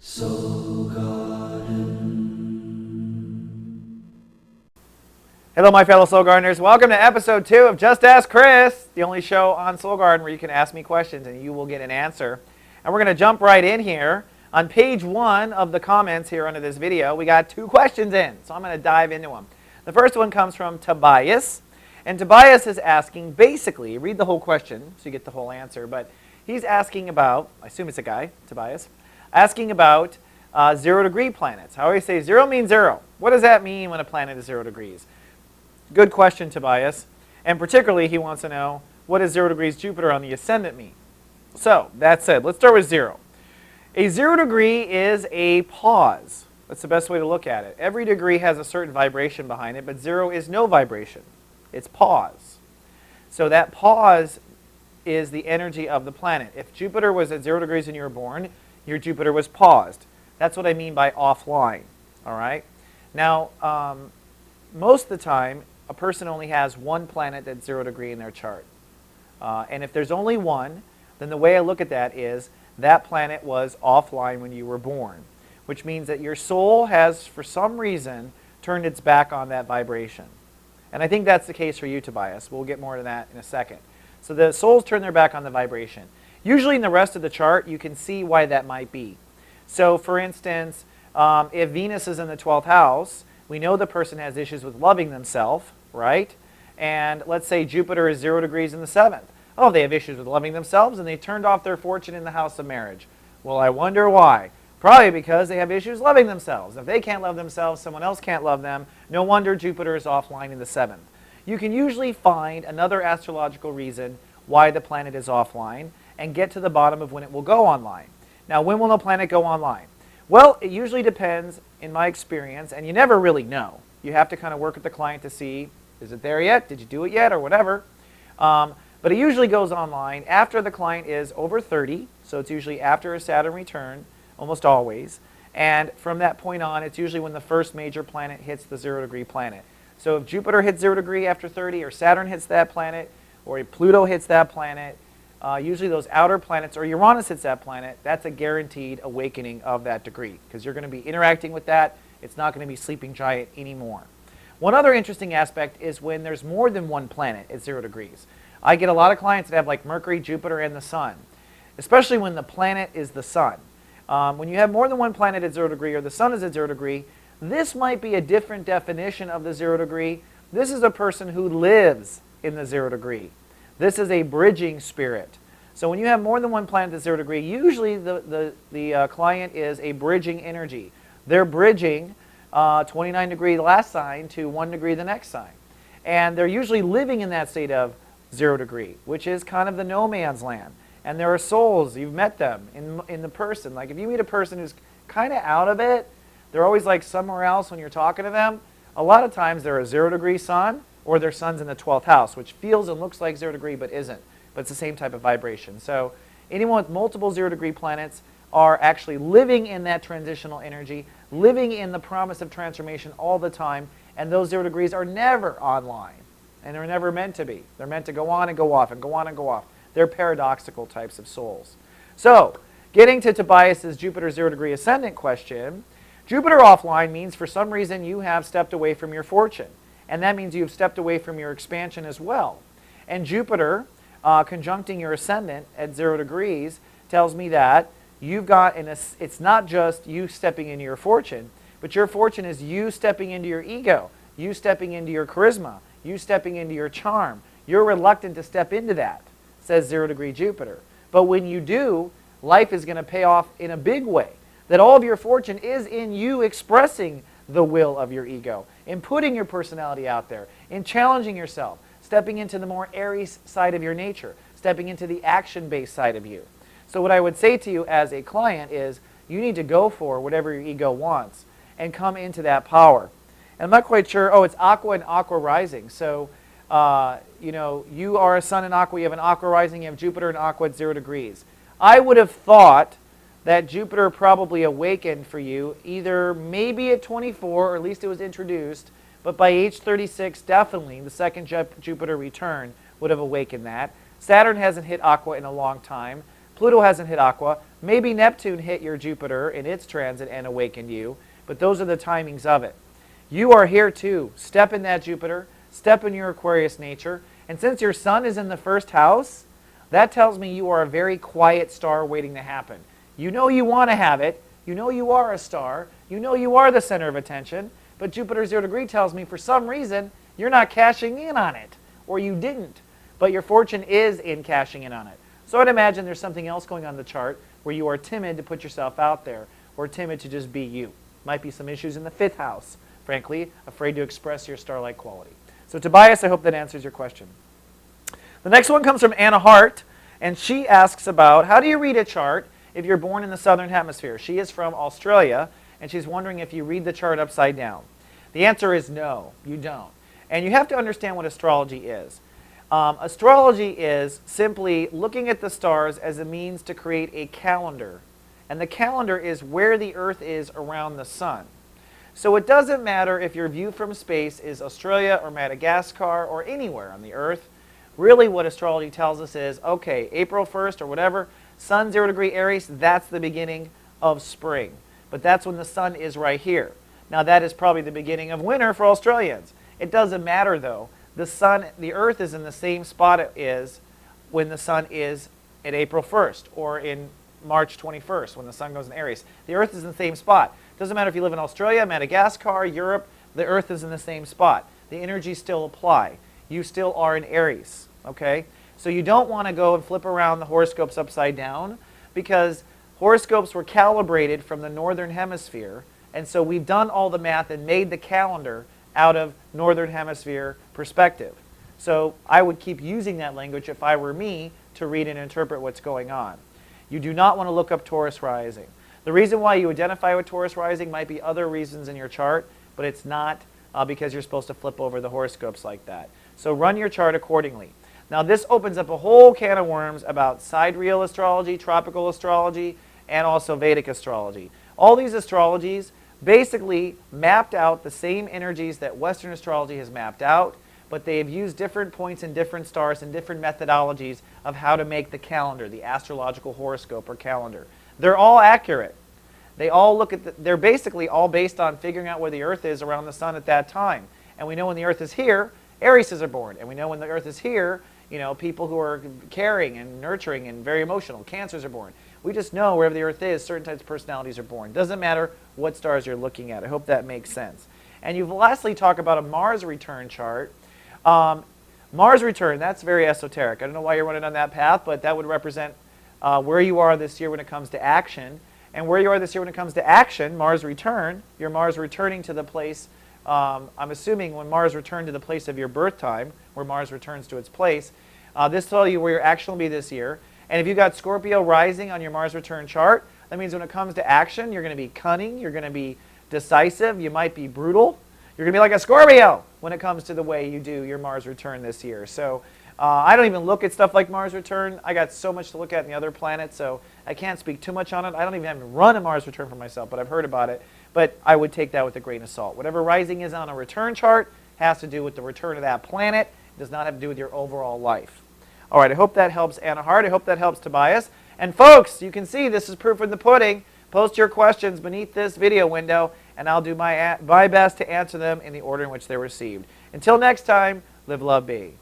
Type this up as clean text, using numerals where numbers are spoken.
Soul Garden. Hello, my fellow Soul Gardeners. Welcome to episode 2 of Just Ask Chris, the only show on Soul Garden where you can ask me questions and you will get an answer. And we're going to jump right in here. On page 1 of the comments here under this video, we got 2 questions in, so I'm going to dive into them. The first one comes from Tobias, and Tobias is asking, basically, read the whole question so you get the whole answer, but he's asking about, I assume it's a guy, Tobias, asking about 0-degree planets. I always say 0 means 0. What does that mean when a planet is 0 degrees? Good question, Tobias. And particularly, he wants to know, what does 0 degrees Jupiter on the ascendant mean? So, that said, let's start with 0. A 0 degree is a pause. That's the best way to look at it. Every degree has a certain vibration behind it, but 0 is no vibration. It's pause. So that pause is the energy of the planet. If Jupiter was at 0 degrees when you were born, your Jupiter was paused. That's what I mean by offline. All right? Now, most of the time, a person only has one planet that's 0 degree in their chart. And if there's only one, then the way I look at that is that planet was offline when you were born, which means that your soul has, for some reason, turned its back on that vibration. And I think that's the case for you, Tobias. We'll get more to that in a second. So the souls turn their back on the vibration. Usually in the rest of the chart, you can see why that might be. So for instance, if Venus is in the 12th house, we know the person has issues with loving themselves, right? And let's say Jupiter is 0 degrees in the 7th. Oh, they have issues with loving themselves, and they turned off their fortune in the house of marriage. Well, I wonder why. Probably because they have issues loving themselves. If they can't love themselves, someone else can't love them. No wonder Jupiter is offline in the 7th. You can usually find another astrological reason why the planet is offline and get to the bottom of when it will go online. Now, when will a planet go online? Well, it usually depends, in my experience, and you never really know. You have to kind of work with the client to see, is it there yet? Did you do it yet? Or whatever. But it usually goes online after the client is over 30, so it's usually after a Saturn return, almost always. And from that point on, it's usually when the first major planet hits the 0 degree planet. So if Jupiter hits 0 degree after 30, or Saturn hits that planet, or if Pluto hits that planet, usually those outer planets, or Uranus hits that planet, that's a guaranteed awakening of that degree, because you're going to be interacting with that. It's not going to be sleeping giant anymore. One other interesting aspect is when there's more than one planet at 0 degrees. I get a lot of clients that have like Mercury, Jupiter, and the Sun, especially when the planet is the Sun. When you have more than one planet at 0 degree, or the Sun is at 0 degree, this might be a different definition of the 0 degree. This is a person who lives in the 0 degree. This is a bridging spirit. So when you have more than one planet at 0 degree, usually the client is a bridging energy. They're bridging 29 degree last sign to 1 degree the next sign. And they're usually living in that state of 0 degree, which is kind of the no man's land. And there are souls, you've met them in the person. Like if you meet a person who's kind of out of it, they're always like somewhere else when you're talking to them. A lot of times they're a 0 degree sun, or their sun's in the 12th house, which feels and looks like 0 degree but isn't. But it's the same type of vibration. So anyone with multiple 0 degree planets are actually living in that transitional energy, living in the promise of transformation all the time, and those 0 degrees are never online. And they're never meant to be. They're meant to go on and go off and go on and go off. They're paradoxical types of souls. So, getting to Tobias's Jupiter 0 degree ascendant question, Jupiter offline means for some reason you have stepped away from your fortune. And that means you've stepped away from your expansion as well. And Jupiter, conjuncting your ascendant at 0 degrees, tells me that you've got, it's not just you stepping into your fortune, but your fortune is you stepping into your ego, you stepping into your charisma, you stepping into your charm. You're reluctant to step into that, says 0 degree Jupiter. But when you do, life is going to pay off in a big way. That all of your fortune is in you expressing the will of your ego, in putting your personality out there, in challenging yourself, stepping into the more Aries side of your nature, stepping into the action-based side of you. So what I would say to you as a client is you need to go for whatever your ego wants and come into that power. And I'm not quite sure, oh, it's Aqua and Aqua rising. So, you know, you are a Sun in Aqua, you have an Aqua rising, you have Jupiter in Aqua at 0 degrees. I would have thought that Jupiter probably awakened for you either maybe at 24, or at least it was introduced, but by age 36, definitely, the second Jupiter return would have awakened that. Saturn hasn't hit Aqua in a long time. Pluto hasn't hit Aqua. Maybe Neptune hit your Jupiter in its transit and awakened you, but those are the timings of it. You are here too. Step in that Jupiter, step in your Aquarius nature, and since your sun is in the first house, that tells me you are a very quiet star waiting to happen. You know you want to have it. You know you are a star. You know you are the center of attention, but Jupiter 0 degree tells me for some reason you're not cashing in on it, or you didn't, but your fortune is in cashing in on it. So I'd imagine there's something else going on in the chart where you are timid to put yourself out there, or timid to just be you. Might be some issues in the 5th house, frankly, afraid to express your star-like quality. So Tobias, I hope that answers your question. The next one comes from Anna Hart, and she asks about how do you read a chart if you're born in the southern hemisphere? She is from Australia, and she's wondering if you read the chart upside down. The answer is no, you don't. And you have to understand what astrology is. Astrology is simply looking at the stars as a means to create a calendar. And the calendar is where the Earth is around the sun. So it doesn't matter if your view from space is Australia or Madagascar or anywhere on the Earth. Really what astrology tells us is, okay, April 1st or whatever, sun 0 degree Aries, that's the beginning of spring. But that's when the sun is right here. Now that is probably the beginning of winter for Australians. It doesn't matter though. The Earth is in the same spot it is when the sun is at April 1st or in March 21st when the sun goes in Aries. The Earth is in the same spot. Doesn't matter if you live in Australia, Madagascar, Europe, the Earth is in the same spot. The energies still apply. You still are in Aries, okay? So you don't want to go and flip around the horoscopes upside down because horoscopes were calibrated from the northern hemisphere, and so we've done all the math and made the calendar out of northern hemisphere perspective. So I would keep using that language if I were me to read and interpret what's going on. You do not want to look up Taurus rising. The reason why you identify with Taurus rising might be other reasons in your chart, but it's not because you're supposed to flip over the horoscopes like that. So run your chart accordingly. Now this opens up a whole can of worms about sidereal astrology, tropical astrology, and also Vedic astrology. All these astrologies basically mapped out the same energies that Western astrology has mapped out, but they have used different points and different stars and different methodologies of how to make the calendar, the astrological horoscope or calendar. They're all accurate. They all look at they're basically all based on figuring out where the Earth is around the sun at that time. And we know when the Earth is here, Aries are born. And we know when the Earth is here, you know, people who are caring and nurturing and very emotional, Cancers are born. We just know wherever the Earth is, certain types of personalities are born. Doesn't matter what stars you're looking at. I hope that makes sense. And you've lastly talked about a Mars return chart. Mars return, that's very esoteric. I don't know why you're running on that path, but that would represent where you are this year when it comes to action. And where you are this year when it comes to action, Mars return, your Mars returning to the place, I'm assuming when Mars returned to the place of your birth time, where Mars returns to its place, this tells you where your action will be this year. And if you've got Scorpio rising on your Mars return chart, that means when it comes to action, you're going to be cunning, you're going to be decisive, you might be brutal. You're going to be like a Scorpio when it comes to the way you do your Mars return this year. So I don't even look at stuff like Mars return. I got so much to look at in the other planets, so I can't speak too much on it. I don't even have to run a Mars return for myself, but I've heard about it. But I would take that with a grain of salt. Whatever rising is on a return chart has to do with the return of that planet. It does not have to do with your overall life. All right, I hope that helps Anna Hart. I hope that helps Tobias. And folks, you can see this is proof in the pudding. Post your questions beneath this video window, and I'll do my best to answer them in the order in which they're received. Until next time, live, love, be.